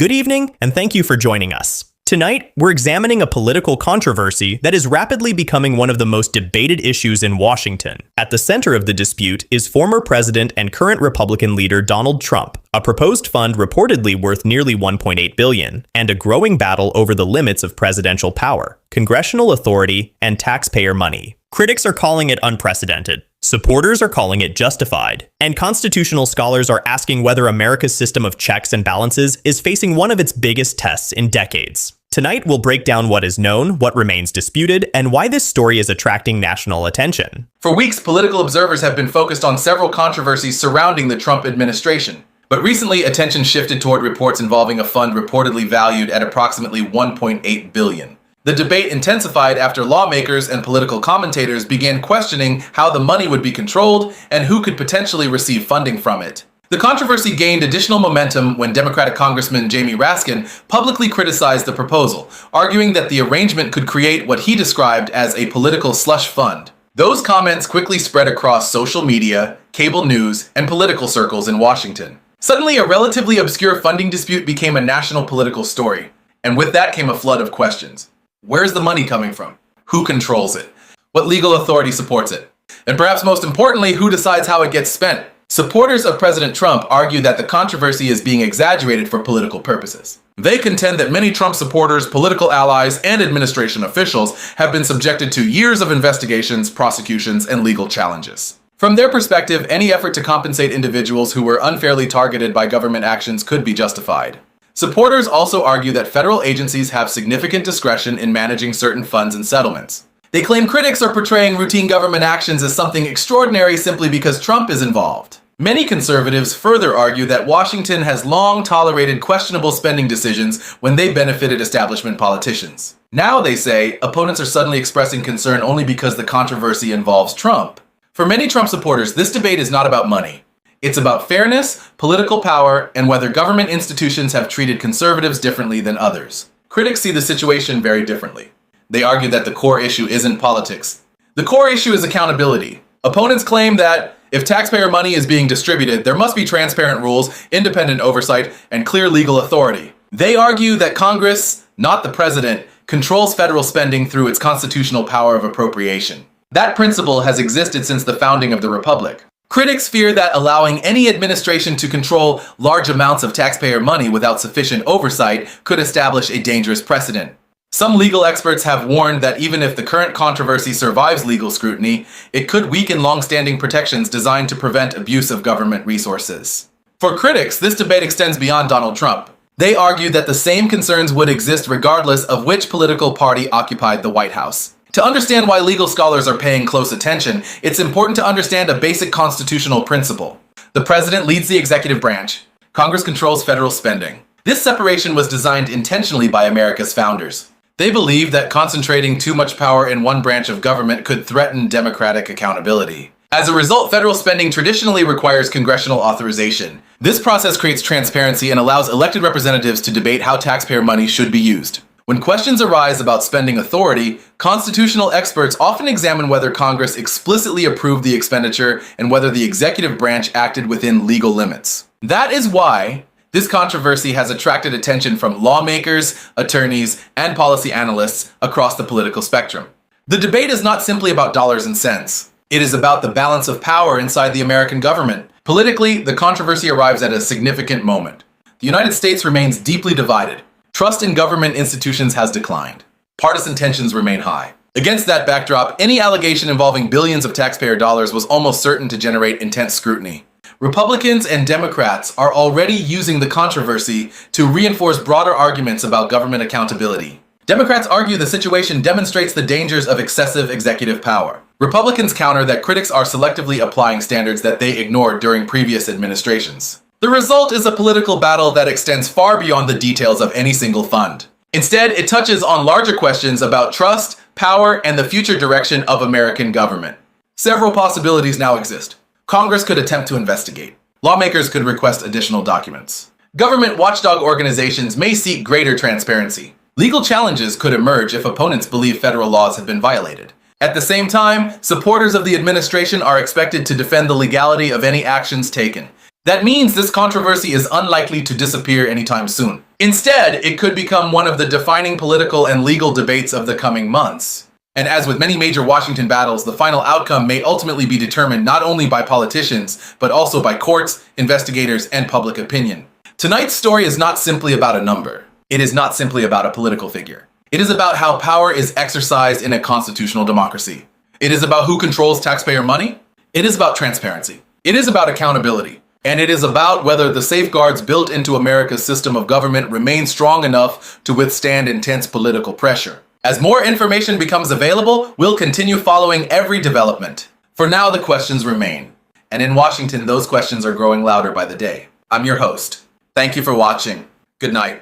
Good evening, and thank you for joining us. Tonight, we're examining a political controversy that is rapidly becoming one of the most debated issues in Washington. At the center of the dispute is former president and current Republican leader Donald Trump, a proposed fund reportedly worth nearly $1.8 billion, and a growing battle over the limits of presidential power, congressional authority, and taxpayer money. Critics are calling it unprecedented. Supporters are calling it justified, and constitutional scholars are asking whether America's system of checks and balances is facing one of its biggest tests in decades. Tonight, we'll break down what is known, what remains disputed, and why this story is attracting national attention. For weeks, political observers have been focused on several controversies surrounding the Trump administration. But recently, attention shifted toward reports involving a fund reportedly valued at approximately $1.8 billion. The debate intensified after lawmakers and political commentators began questioning how the money would be controlled and who could potentially receive funding from it. The controversy gained additional momentum when Democratic Congressman Jamie Raskin publicly criticized the proposal, arguing that the arrangement could create what he described as a political slush fund. Those comments quickly spread across social media, cable news, and political circles in Washington. Suddenly, a relatively obscure funding dispute became a national political story, and with that came a flood of questions. Where's the money coming from? Who controls it? What legal authority supports it? And perhaps most importantly, who decides how it gets spent? Supporters of President Trump argue that the controversy is being exaggerated for political purposes. They contend that many Trump supporters, political allies, and administration officials have been subjected to years of investigations, prosecutions, and legal challenges. From their perspective, any effort to compensate individuals who were unfairly targeted by government actions could be justified. Supporters also argue that federal agencies have significant discretion in managing certain funds and settlements. They claim critics are portraying routine government actions as something extraordinary simply because Trump is involved. Many conservatives further argue that Washington has long tolerated questionable spending decisions when they benefited establishment politicians. Now, they say, opponents are suddenly expressing concern only because the controversy involves Trump. For many Trump supporters, this debate is not about money. It's about fairness, political power, and whether government institutions have treated conservatives differently than others. Critics see the situation very differently. They argue that the core issue isn't politics. The core issue is accountability. Opponents claim that if taxpayer money is being distributed, there must be transparent rules, independent oversight, and clear legal authority. They argue that Congress, not the president, controls federal spending through its constitutional power of appropriation. That principle has existed since the founding of the Republic. Critics fear that allowing any administration to control large amounts of taxpayer money without sufficient oversight could establish a dangerous precedent. Some legal experts have warned that even if the current controversy survives legal scrutiny, it could weaken long-standing protections designed to prevent abuse of government resources. For critics, this debate extends beyond Donald Trump. They argue that the same concerns would exist regardless of which political party occupied the White House. To understand why legal scholars are paying close attention, it's important to understand a basic constitutional principle. The president leads the executive branch. Congress controls federal spending. This separation was designed intentionally by America's founders. They believed that concentrating too much power in one branch of government could threaten democratic accountability. As a result, federal spending traditionally requires congressional authorization. This process creates transparency and allows elected representatives to debate how taxpayer money should be used. When questions arise about spending authority, constitutional experts often examine whether Congress explicitly approved the expenditure and whether the executive branch acted within legal limits. That is why this controversy has attracted attention from lawmakers, attorneys, and policy analysts across the political spectrum. The debate is not simply about dollars and cents. It is about the balance of power inside the American government. Politically, the controversy arrives at a significant moment. The United States remains deeply divided. Trust in government institutions has declined. Partisan tensions remain high. Against that backdrop, any allegation involving billions of taxpayer dollars was almost certain to generate intense scrutiny. Republicans and Democrats are already using the controversy to reinforce broader arguments about government accountability. Democrats argue the situation demonstrates the dangers of excessive executive power. Republicans counter that critics are selectively applying standards that they ignored during previous administrations. The result is a political battle that extends far beyond the details of any single fund. Instead, it touches on larger questions about trust, power, and the future direction of American government. Several possibilities now exist. Congress could attempt to investigate. Lawmakers could request additional documents. Government watchdog organizations may seek greater transparency. Legal challenges could emerge if opponents believe federal laws have been violated. At the same time, supporters of the administration are expected to defend the legality of any actions taken. That means this controversy is unlikely to disappear anytime soon. Instead, it could become one of the defining political and legal debates of the coming months. And as with many major Washington battles, the final outcome may ultimately be determined not only by politicians, but also by courts, investigators, and public opinion. Tonight's story is not simply about a number. It is not simply about a political figure. It is about how power is exercised in a constitutional democracy. It is about who controls taxpayer money. It is about transparency. It is about accountability. And it is about whether the safeguards built into America's system of government remain strong enough to withstand intense political pressure. As more information becomes available, we'll continue following every development. For now, the questions remain. And in Washington, those questions are growing louder by the day. I'm your host. Thank you for watching. Good night.